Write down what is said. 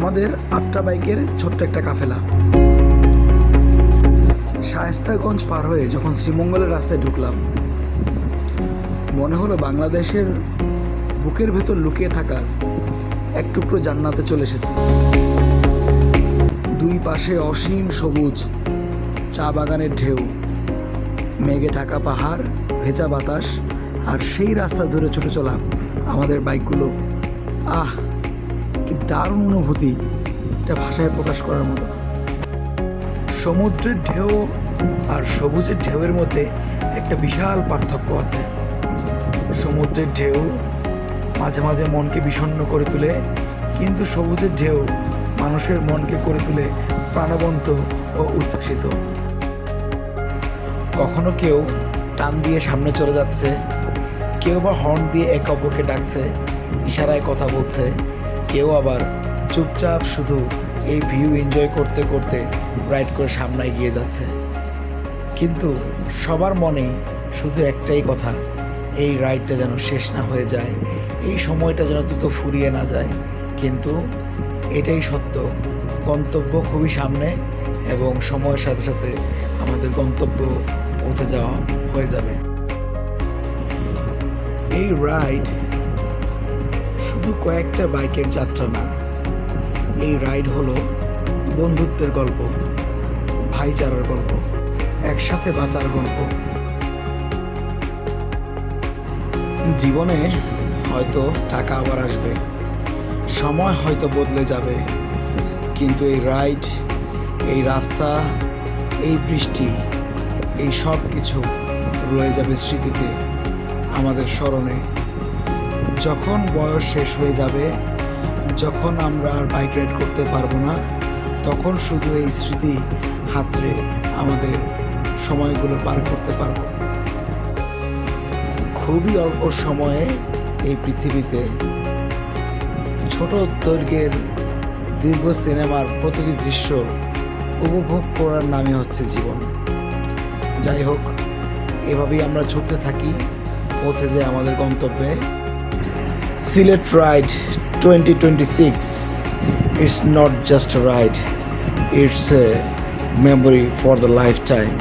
আমাদের 8টা বাইকের ছোট্ট একটা কাফেলা শায়েস্তাগঞ্জ পার হয়ে যখন শ্রীমঙ্গলের রাস্তায় ঢুকলাম, মনে হলো বাংলাদেশের বুকের ভেতর লুকিয়ে থাকা এক টুকরো জান্নাতে চলে এসেছি। দুই পাশে অসীম সবুজ, চা বাগানের ঢেউ, মেঘে ঢাকা পাহাড়, ভেজা বাতাস, আর সেই রাস্তা ধরে ছুটে চলা আমাদের বাইকগুলো। আহ, কি দারুণ অনুভূতি! এটা ভাষায় প্রকাশ করার মতো। সমুদ্রের ঢেউ আর সবুজের ঢেউয়ের মধ্যে একটা বিশাল পার্থক্য আছে। সমুদ্রের ঢেউ মাঝে মাঝে মনকে বিষণ্ণ করে তোলে, কিন্তু সবুজের ঢেউ মানুষের মনকে করে তোলে প্রাণবন্ত ও উচ্ছ্বাসিত। কখনো কেউ টান দিয়ে সামনে চলে যাচ্ছে, কেউ বা হর্ন দিয়ে একে অপরকে ডাকছে, ইশারায় কথা বলছে, কেউ আবার চুপচাপ শুধু এই ভিউ এনজয় করতে করতে রাইড করে সামনে এগিয়ে যাচ্ছে। কিন্তু সবার মনেই শুধু একটাই কথা, এই রাইডটা যেন শেষ না হয়ে যায়, এই সময়টা যেন দ্রুত ফুরিয়ে না যায়। কিন্তু এটাই সত্য, গন্তব্য খুবই সামনে এবং সময়ের সাথে সাথে আমাদের গন্তব্য পৌঁছে যাওয়া হয়ে যাবে। এই রাইড শুধু কয়েকটা বাইকের যাত্রা না, এই রাইড হলো বন্ধুত্বের গল্প, ভাইচারার গল্প, একসাথে বাঁচার গল্প। জীবনে হয়তো টাকা আবার আসবে, সময় হয়তো বদলে যাবে, কিন্তু এই রাইড, এই রাস্তা, এই বৃষ্টি, এই সব কিছু রয়ে যাবে স্মৃতিতে, আমাদের স্মরণে। যখন বয়স শেষ হয়ে যাবে, যখন আমরা আর বাইক রাইড করতে পারবো না, তখন শুধু এই স্মৃতি হাতড়ে আমাদের সময়গুলো পার করতে পারবো। খুবই অল্প সময়ে এই পৃথিবীতে ছোট দৈর্ঘ্যের দীর্ঘ সিনেমার প্রতিটি দৃশ্য উপভোগ করার নামই হচ্ছে জীবন। যাই হোক, এভাবেই আমরা ছুটতে থাকি, পৌঁছে যায় আমাদের গন্তব্যে। Sylhet ride 2026, it's not just a ride, it's a memory for the lifetime.